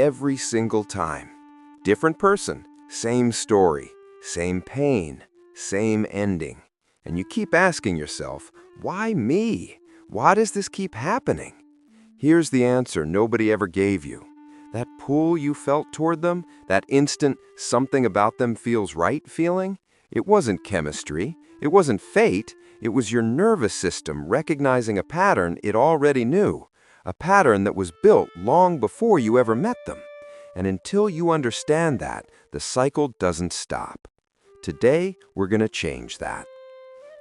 every single time. Different person, same story, same pain, same ending. And you keep asking yourself, why me? Why does this keep happening? Here's the answer nobody ever gave you. That pull you felt toward them, that instant something about them feels right feeling, it wasn't chemistry, it wasn't fate, it was your nervous system recognizing a pattern it already knew, a pattern that was built long before you ever met them. And until you understand that, the cycle doesn't stop. Today, we're going to change that.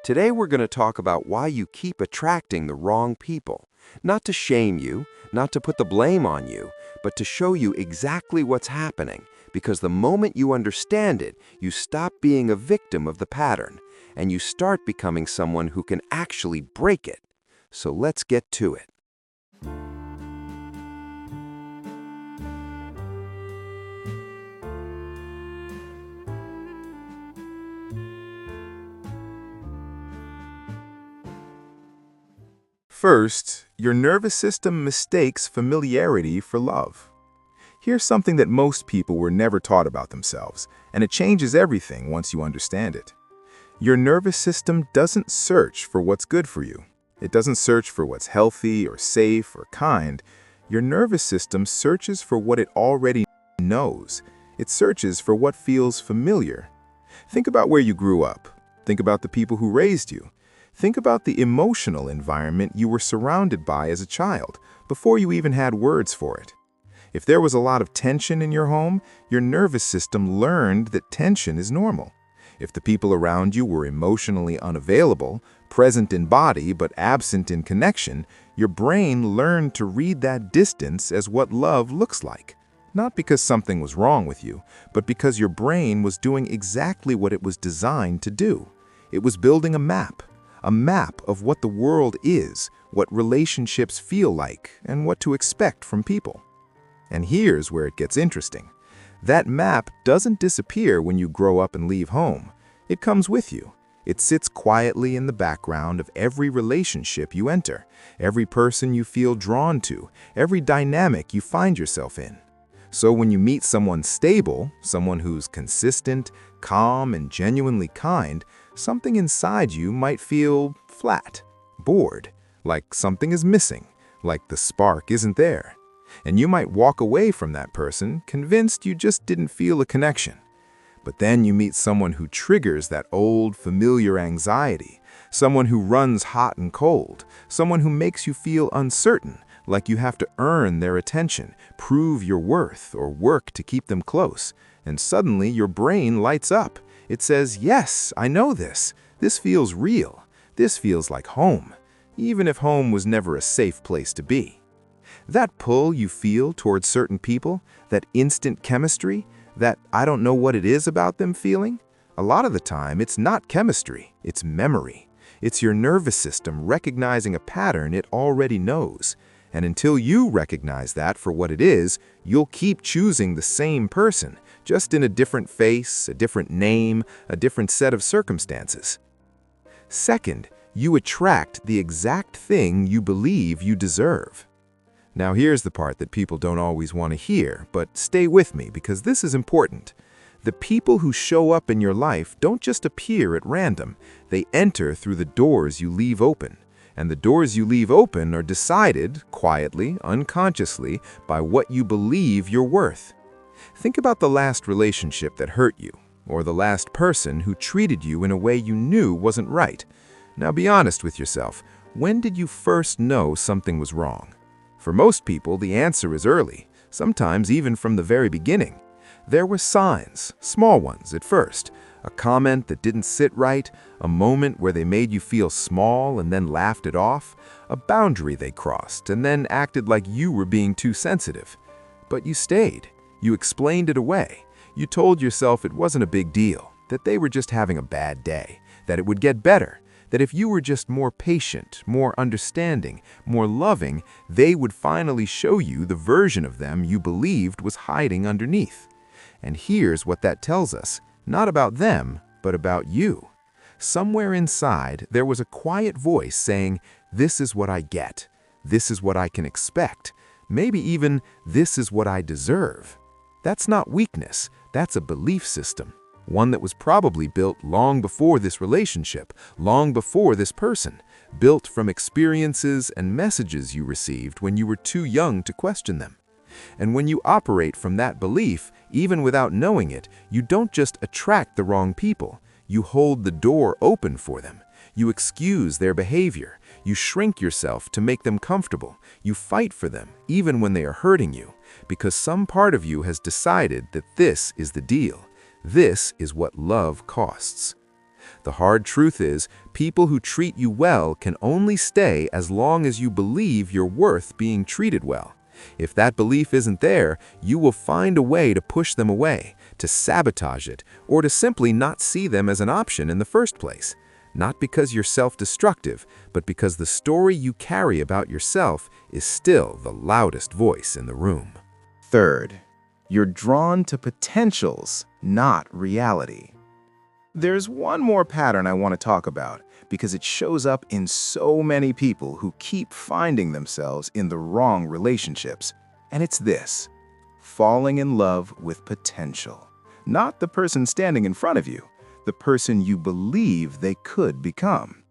Today, we're going to talk about why you keep attracting the wrong people. Not to shame you, not to put the blame on you, but to show you exactly what's happening. Because the moment you understand it, you stop being a victim of the pattern, and you start becoming someone who can actually break it. So let's get to it. First, your nervous system mistakes familiarity for love. Here's something that most people were never taught about themselves, and it changes everything once you understand it. Your nervous system doesn't search for what's good for you. It doesn't search for what's healthy or safe or kind. Your nervous system searches for what it already knows. It searches for what feels familiar. Think about where you grew up. Think about the people who raised you. Think about the emotional environment you were surrounded by as a child, before you even had words for it. If there was a lot of tension in your home, your nervous system learned that tension is normal. If the people around you were emotionally unavailable, present in body but absent in connection, your brain learned to read that distance as what love looks like. Not because something was wrong with you, but because your brain was doing exactly what it was designed to do. It was building a map of what the world is, what relationships feel like, and what to expect from people. And here's where it gets interesting. That map doesn't disappear when you grow up and leave home. It comes with you. It sits quietly in the background of every relationship you enter, every person you feel drawn to, every dynamic you find yourself in. So when you meet someone stable, someone who's consistent, calm, and genuinely kind, something inside you might feel flat, bored, like something is missing, like the spark isn't there. And you might walk away from that person convinced you just didn't feel a connection. But then you meet someone who triggers that old, familiar anxiety, someone who runs hot and cold, someone who makes you feel uncertain, like you have to earn their attention, prove your worth, or work to keep them close. And suddenly your brain lights up. It says, yes, I know this. This feels real. This feels like home, even if home was never a safe place to be. That pull you feel towards certain people, that instant chemistry, that I don't know what it is about them feeling, a lot of the time it's not chemistry, it's memory. It's your nervous system recognizing a pattern it already knows. And until you recognize that for what it is, you'll keep choosing the same person, just in a different face, a different name, a different set of circumstances. Second, you attract the exact thing you believe you deserve. Now here's the part that people don't always want to hear, but stay with me because this is important. The people who show up in your life don't just appear at random. They enter through the doors you leave open. And the doors you leave open are decided, quietly, unconsciously, by what you believe you're worth. Think about the last relationship that hurt you, or the last person who treated you in a way you knew wasn't right. Now be honest with yourself. When did you first know something was wrong? For most people, the answer is early, sometimes even from the very beginning. There were signs, small ones at first, a comment that didn't sit right, a moment where they made you feel small and then laughed it off, a boundary they crossed and then acted like you were being too sensitive. But you stayed. You explained it away. You told yourself it wasn't a big deal, that they were just having a bad day, that it would get better, that if you were just more patient, more understanding, more loving, they would finally show you the version of them you believed was hiding underneath. And here's what that tells us. Not about them, but about you. Somewhere inside, there was a quiet voice saying, this is what I get. This is what I can expect. Maybe even, "This is what I deserve." That's not weakness, that's a belief system. One that was probably built long before this relationship, long before this person, built from experiences and messages you received when you were too young to question them. And when you operate from that belief, even without knowing it, you don't just attract the wrong people, you hold the door open for them. You excuse their behavior. You shrink yourself to make them comfortable. You fight for them, even when they are hurting you, because some part of you has decided that this is the deal. This is what love costs. The hard truth is, people who treat you well can only stay as long as you believe you're worth being treated well. If that belief isn't there, you will find a way to push them away, to sabotage it, or to simply not see them as an option in the first place. Not because you're self-destructive, but because the story you carry about yourself is still the loudest voice in the room. Third, you're drawn to potentials, not reality. There's one more pattern I want to talk about because it shows up in so many people who keep finding themselves in the wrong relationships. And it's this: falling in love with potential. Not the person standing in front of you, the person you believe they could become.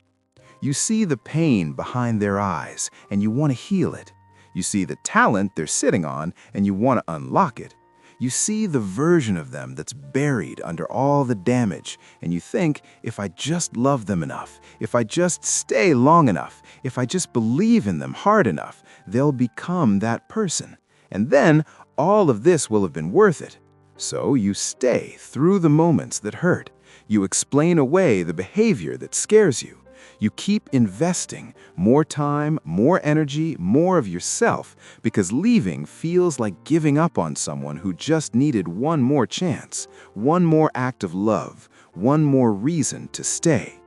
You see the pain behind their eyes and you want to heal it. You see the talent they're sitting on and you want to unlock it. You see the version of them that's buried under all the damage, and you think, if I just love them enough, if I just stay long enough, if I just believe in them hard enough, they'll become that person. And then all of this will have been worth it. So you stay through the moments that hurt. You explain away the behavior that scares you. You keep investing more time, more energy, more of yourself, because leaving feels like giving up on someone who just needed one more chance, one more act of love, one more reason to stay.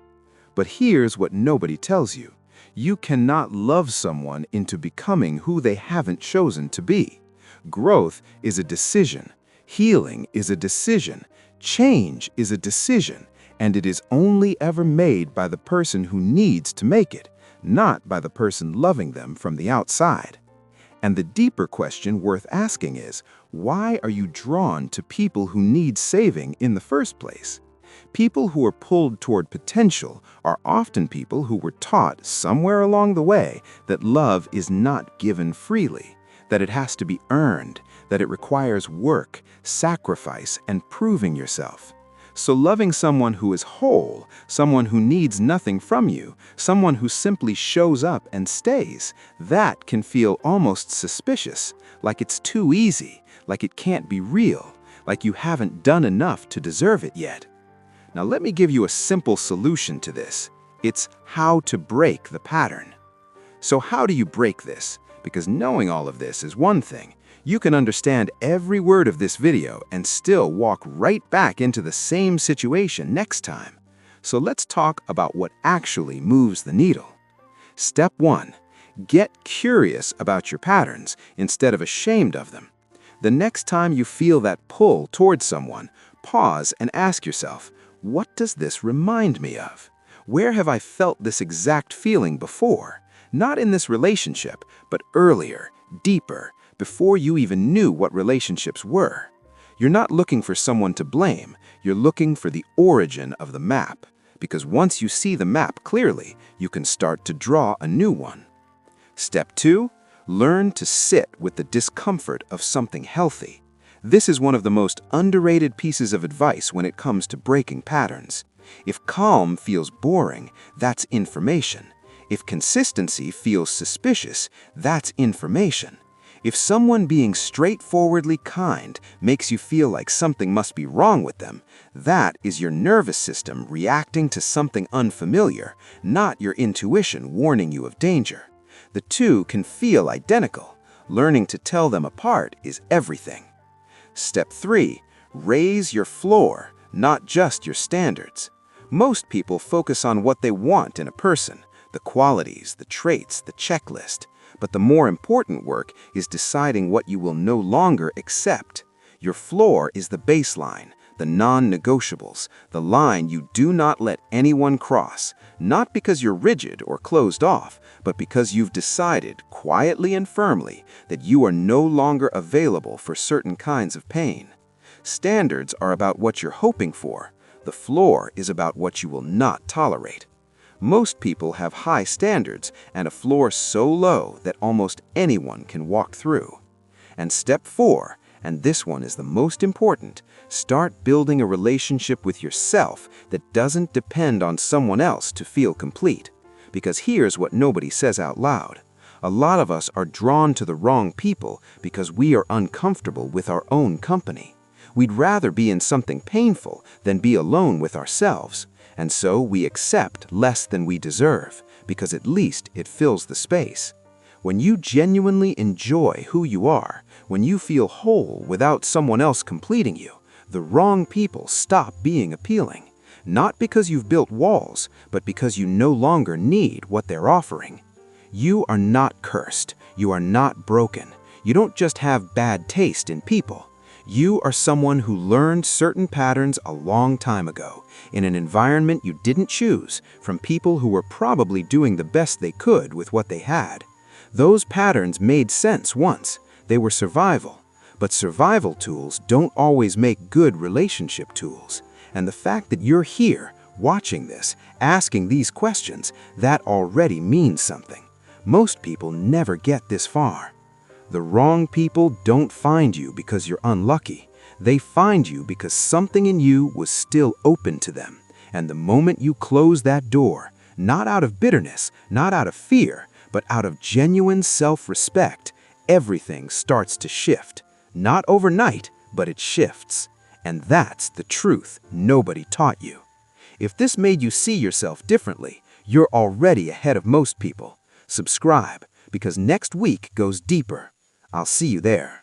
But here's what nobody tells you. You cannot love someone into becoming who they haven't chosen to be. Growth is a decision. Healing is a decision. Change is a decision. And it is only ever made by the person who needs to make it, not by the person loving them from the outside. And the deeper question worth asking is, why are you drawn to people who need saving in the first place? People who are pulled toward potential are often people who were taught somewhere along the way that love is not given freely, that it has to be earned, that it requires work, sacrifice, and proving yourself. So loving someone who is whole, someone who needs nothing from you, someone who simply shows up and stays, that can feel almost suspicious, like it's too easy, like it can't be real, like you haven't done enough to deserve it yet. Now let me give you a simple solution to this. It's how to break the pattern. So how do you break this? Because knowing all of this is one thing. You can understand every word of this video and still walk right back into the same situation next time. So let's talk about what actually moves the needle. Step 1. Get curious about your patterns instead of ashamed of them. The next time you feel that pull towards someone, pause and ask yourself, what does this remind me of? Where have I felt this exact feeling before? Not in this relationship, but earlier, deeper, before you even knew what relationships were. You're not looking for someone to blame, you're looking for the origin of the map, because once you see the map clearly, you can start to draw a new one. Step 2, learn to sit with the discomfort of something healthy. This is one of the most underrated pieces of advice when it comes to breaking patterns. If calm feels boring, that's information. If consistency feels suspicious, that's information. If someone being straightforwardly kind makes you feel like something must be wrong with them, that is your nervous system reacting to something unfamiliar, not your intuition warning you of danger. The two can feel identical. Learning to tell them apart is everything. Step 3. Raise your floor, not just your standards. Most people focus on what they want in a person, the qualities, the traits, the checklist. But the more important work is deciding what you will no longer accept. Your floor is the baseline, the non-negotiables, the line you do not let anyone cross, not because you're rigid or closed off, but because you've decided, quietly and firmly, that you are no longer available for certain kinds of pain. Standards are about what you're hoping for. The floor is about what you will not tolerate. Most people have high standards and a floor so low that almost anyone can walk through. And step 4, and this one is the most important, start building a relationship with yourself that doesn't depend on someone else to feel complete. Because here's what nobody says out loud. A lot of us are drawn to the wrong people because we are uncomfortable with our own company. We'd rather be in something painful than be alone with ourselves. And so we accept less than we deserve, because at least it fills the space. When you genuinely enjoy who you are, when you feel whole without someone else completing you, the wrong people stop being appealing. Not because you've built walls, but because you no longer need what they're offering. You are not cursed. You are not broken. You don't just have bad taste in people. You are someone who learned certain patterns a long time ago, in an environment you didn't choose, from people who were probably doing the best they could with what they had. Those patterns made sense once. They were survival. But survival tools don't always make good relationship tools. And the fact that you're here, watching this, asking these questions, that already means something. Most people never get this far. The wrong people don't find you because you're unlucky. They find you because something in you was still open to them. And the moment you close that door, not out of bitterness, not out of fear, but out of genuine self-respect, everything starts to shift. Not overnight, but it shifts. And that's the truth nobody taught you. If this made you see yourself differently, you're already ahead of most people. Subscribe, because next week goes deeper. I'll see you there.